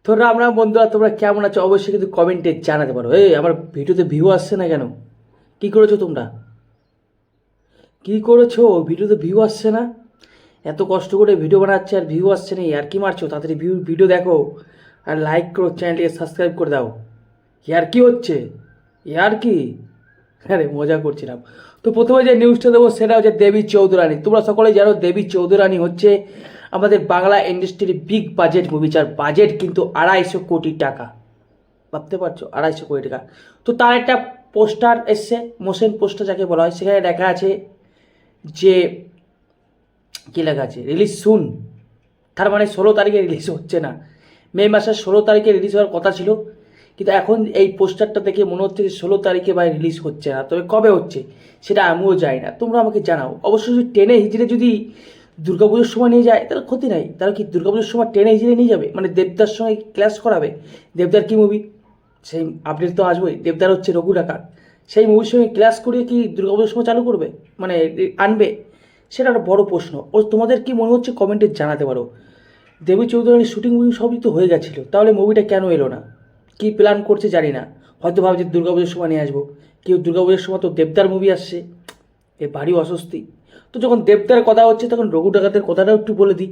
তোরা আমরা বন্ধুরা তোমরা কেমন আছো অবশ্যই কিন্তু কমেন্টে জানাতে পারো। এই আমার ভিডিওতে ভিউ আসছে না কেন? কি করেছো তোমরা? কি করেছো? ভিডিওতে ভিউ আসছে না? এত কষ্ট করে ভিডিও বানাচ্ছে আর ভিউ আসছে না, আর কি মারছো? তাড়াতাড়ি ভিডিও দেখো আর লাইক করো, চ্যানেলটিকে সাবস্ক্রাইব করে দাও। ইয়ার কি হচ্ছে? ইয়ার কি? আরে মজা করছিলাম। তো প্রথমে যে নিউজটা দেবো সেটা হচ্ছে দেবী চৌধুরানী। তোমরা সকলেই জানো দেবী চৌধুরানী হচ্ছে আমাদের বাংলা ইন্ডাস্ট্রির বিগ বাজেট মুভি, যার বাজেট কিন্তু 250 কোটি টাকা। ভাবতে পারছো? 250 কোটি টাকা। তো তার একটা পোস্টার এসছে, মোশন পোস্টার যাকে বলা হয়, সেখানে লেখা আছে যে কী লেখা আছে, রিলিজ সুন। তার মানে 16 তারিখে রিলিজ হচ্ছে না, মে মাসের 16 তারিখে রিলিজ হওয়ার কথা ছিল, কিন্তু এখন এই পোস্টারটা দেখে মনে হচ্ছে যে 16 তারিখে ভাই রিলিজ হচ্ছে না। তবে কবে হচ্ছে সেটা আমিও জানি না, তোমরা আমাকে জানাও অবশ্যই। যদি টেনে হিজড়ে যদি দুর্গাপুজোর সময় নিয়ে যায় তাহলে ক্ষতি নাই। তাহলে কি দুর্গাপুজোর সময় টেনে হিজড়ে নিয়ে যাবে, মানে দেবদার সঙ্গে ক্লাস করাবে? দেবদার কি মুভি, সেই আপডেট তো আসবেই। দেবদার হচ্ছে রঘু ডাকাত, সেই মুভির সঙ্গে ক্লাস করিয়ে কি দুর্গাপুজোর সময় চালু করবে, মানে আনবে? সেটা একটা বড় প্রশ্ন। ও তোমাদের কি মনে হচ্ছে কমেন্টে জানাতে পারো। দেবী চৌধুরানীর শুটিং মুভি সবই তো হয়ে গেছিলো, তাহলে মুভিটা কেন এলো না? কী প্ল্যান করছে জানি না। হয়তো ভাবছে দুর্গাপুজোর সময় নিয়ে আসবো, কেউ দুর্গাপুজোর সময় তো দেবদার মুভি আসছে, এ ভারী অস্বস্তি। তো যখন দেবদার কথা হচ্ছে তখন রঘু ডাকাতের কথাটাও একটু বলে দিই।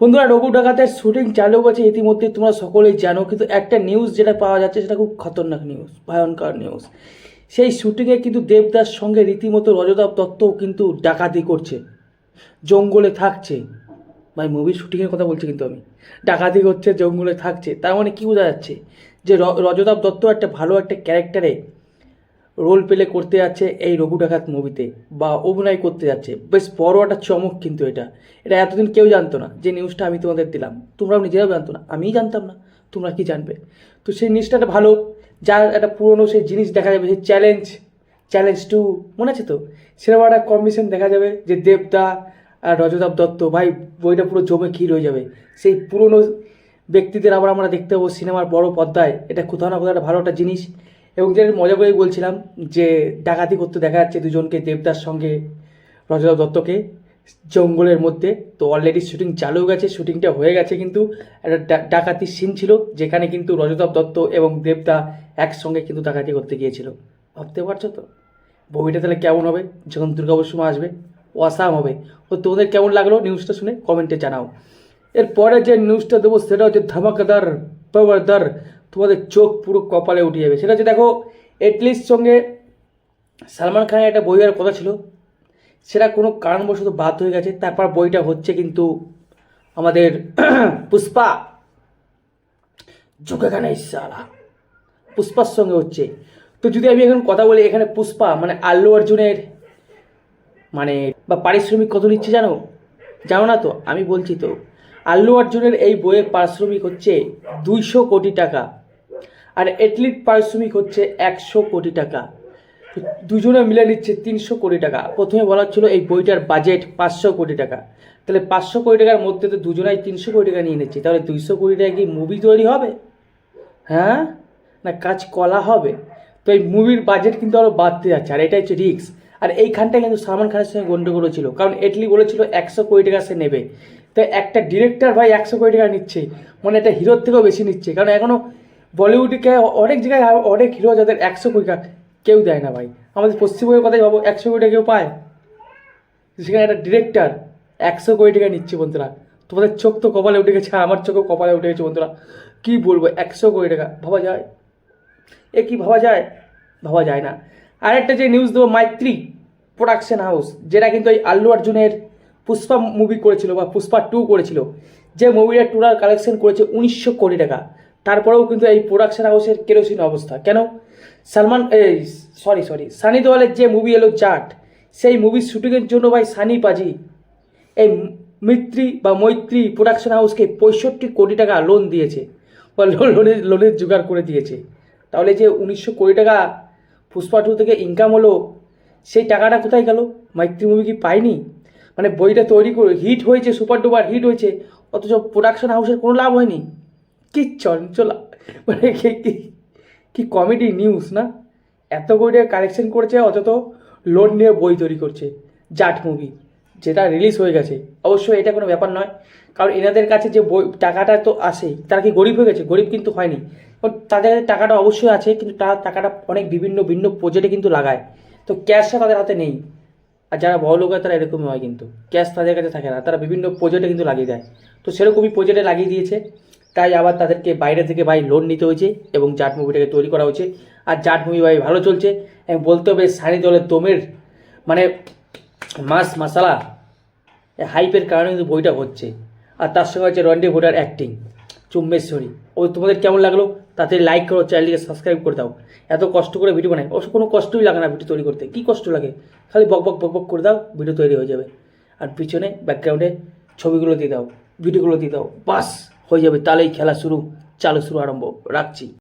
বন্ধুরা, রঘু ডাকাতের শুটিং চালু গেছে ইতিমধ্যে, তোমরা সকলেই জানো, কিন্তু একটা নিউজ যেটা পাওয়া যাচ্ছে সেটা খুব খতরনাক নিউজ, ভয়ঙ্কর নিউজ। সেই শুটিংয়ে কিন্তু দেবদার সঙ্গে রীতিমতো রজতাভ দত্তও কিন্তু ডাকাতি করছে, জঙ্গলে থাকছে। ভাই মুভির শুটিংয়ের কথা বলছি কিন্তু আমি, ডাকাতি করছে, জঙ্গলে থাকছে, তার মানে কী বোঝা যাচ্ছে যে রজতাভ দত্ত একটা ভালো একটা ক্যারেক্টারে রোল প্লে করতে যাচ্ছে এই রঘু ডাকাত মুভিতে, বা অভিনয় করতে যাচ্ছে। বেশ বড় একটা চমক কিন্তু এটা। এটা এতদিন কেউ জানতো না, যে নিউজটা আমি তোমাদের দিলাম তোমরাও নিজেরাও জানতো না, আমিই জানতাম না, তোমরা কি জানবে? তো সেই নিউজটা একটা ভালো, যার একটা পুরনো সেই জিনিস দেখা যাবে, সেই চ্যালেঞ্জ 2 মনে আছে তো? সেরকম একটা কম্বিনেশন দেখা যাবে, যে দেবদা আর রজতাভ দত্ত, ভাই বইটা পুরো জমে ক্ষীর হয়ে যাবে। সেই পুরনো ব্যক্তিদের আবার আমরা দেখতে পাবো সিনেমার বড় পর্দায়, এটা কোথাও না কোথাও একটা ভালো একটা জিনিস। এবং যেটা মজা করেই বলছিলাম যে ডাকাতি করতে দেখা যাচ্ছে দুজনকে, দেবদার সঙ্গে রজতাভ দত্তকে, জঙ্গলের মধ্যে। তো অলরেডি শুটিং চালু গেছে, শুটিংটা হয়ে গেছে, কিন্তু একটা ডাকাতির সিন ছিল যেখানে কিন্তু রজতাভ দত্ত এবং দেবদা একসঙ্গে কিন্তু ডাকাতি করতে গিয়েছিল। ভাবতে পারছো তো বইটা তাহলে কেমন হবে যখন দুর্গাপুজোর সময় আসবে? অসাম হবে। ও তোমাদের কেমন লাগলো নিউজটা শুনে কমেন্টে জানাও। এরপরে যে নিউজটা দেবো সেটা হচ্ছে ধামাকাদার, পাওয়ারদার, তোমাদের চোখ পুরো কপালে উঠে যাবে। সেটা হচ্ছে দেখো, এটলিস্ট সঙ্গে সালমান খানের একটা বই হওয়ার কথা ছিল, সেটা কোনো কারণবশত বাদ হয়ে গেছে। তারপর বইটা হচ্ছে কিন্তু আমাদের পুষ্পা, যোগাখানা ইসালা, পুষ্পার সঙ্গে হচ্ছে। তো যদি আমি এখন কথা বলি, এখানে পুষ্পা মানে আল্লু অর্জুনের মানে বা পারিশ্রমিক কত নিচ্ছে জানো? জানো না তো? আমি বলছি তো, আল্লু অর্জুনের এই বইয়ের পারিশ্রমিক হচ্ছে 200 কোটি টাকা, আর এটলিট পারিশ্রমিক হচ্ছে 100 কোটি টাকা। দুজনে মিলে নিচ্ছে 300 কোটি টাকা। প্রথমে বলা ছিল এই বইটার বাজেট 500 কোটি টাকা, তাহলে 500 কোটি টাকার মধ্যে তো দুজনাই 300 কোটি টাকা নিয়ে নিচ্ছে, তাহলে 200 কোটি টাকা কি মুভি তৈরি হবে? হ্যাঁ, না কাজ কলা হবে? তো এই মুভির বাজেট কিন্তু আরও বাড়তে যাচ্ছে, আর এটাই হচ্ছে রিস্ক। আর এইখানটায় কিন্তু সালমান খানের সঙ্গে গন্ডগোল ছিল, কারণ এটলি বলেছিল 100 কোটি টাকা সে নেবে। তো একটা ডিরেক্টর ভাই 100 কোটি টাকা নিচ্ছে, মানে একটা হিরোর থেকেও বেশি নিচ্ছে। কারণ এখনও বলিউডে অনেক জায়গায় অনেক হিরো যাদের 100 কোটি টাকা কেউ দেয় না ভাই। আমাদের পশ্চিমবঙ্গের কথাই ভাবো, 100 কোটি টাকা কেউ পায়? সেখানে একটা ডিরেক্টর 100 কোটি টাকা নিচ্ছে। বন্ধুরা তোমাদের চোখ তো কপালে উঠে গেছে, আমার চোখও কপালে উঠে গেছে। বন্ধুরা কী বলবো, 100 কোটি টাকা ভাবা যায়? এ কি ভাবা যায়? ভাবা যায় না। আরেকটা যে নিউজ দেবো, মাইত্রী প্রোডাকশন হাউস, যেটা কিন্তু এই আল্লু অর্জুনের পুষ্পা মুভি করেছিল বা পুষ্পা 2 করেছিল, যে মুভিটা টোটাল কালেকশন করেছে 1900 কোটি টাকা। তারপরেও কিন্তু এই প্রোডাকশন হাউসের কেরোসিন অবস্থা কেন? সালমান সানি দেওয়ালের যে মুভি এলো জাট, সেই মুভির শুটিংয়ের জন্য ভাই সানি পাজি এই মৈত্রী প্রোডাকশন হাউসকে 65 কোটি টাকা লোন দিয়েছে, বা লোনের জোগাড় করে দিয়েছে। তাহলে যে 1900 কোটি টাকা পুষ্পা 2 থেকে ইনকাম হলো, সেই টাকাটা কোথায় গেল? মৈত্রী মুভি কি পায়নি? মানে বইটা তৈরি করে হিট হয়েছে, সুপার ডুপার হিট হয়েছে, অথচ প্রোডাকশন হাউসের কোনো লাভ হয়নি। কি চঞ্চলা, মানে কি কমেডি নিউজ না? এত কোটি টাকা কালেকশন করেছে, অথচ লোন নিয়ে বই তৈরি করছে জাট মুভি। যেটা রিলিজ হয়ে গেছে। অবশ্যই এটা কোনো ব্যাপার নয়, কারণ এনাদের কাছে যে বই টাকাটা তো আসে, তারা কি গরিব হয়ে গেছে? গরিব কিন্তু হয়নি। তাদের কাছে টাকাটা অবশ্যই আছে, কিন্তু তারা টাকাটা অনেক বিভিন্ন ভিন্ন প্রজেক্টে কিন্তু লাগায়। তো ক্যাশটা তাদের হাতে নেই। আর যারা বড়লোক হয় তারা এরকমই হয়, কিন্তু ক্যাশ তাদের কাছে থাকে না, তারা বিভিন্ন প্রজেক্টে কিন্তু লাগিয়ে দেয়। তো সেরকমই প্রজেক্টে লাগিয়ে দিয়েছে, তাই আবার তাদেরকে বাইরে থেকে ভাই লোন নিতে হয়েছে এবং জাট মুভিটাকে তৈরি করা হয়েছে। আর জাট মুভি ভাই ভালো চলছে, এবং বলতে হবে সানি দেওয়ালের দমের মানে মাস মশালা হাইপের কারণে কিন্তু বইটা হচ্ছে। আর তার সঙ্গে হচ্ছে রন্ডি ভোটার অ্যাক্টিং চুম্বেশ্বরী। ও তোমাদের কেমন লাগলো? তাতে লাইক করো, চ্যানেলটিকে সাবস্ক্রাইব করে দাও। এত কষ্ট করে ভিডিও বানাই, অবশ্য কোনো কষ্টই লাগে না ভিডিও তৈরি করতে। কী কষ্ট লাগে? খালি বক বক বক বক করে দাও, ভিডিও তৈরি হয়ে যাবে। আর পিছনে ব্যাকগ্রাউন্ডে ছবিগুলো দিয়ে দাও, ভিডিওগুলো দিয়ে দাও, বাস হয়ে যাবে। তাহলেই খেলা শুরু, চালু শুরু আরম্ভ। রাখছি।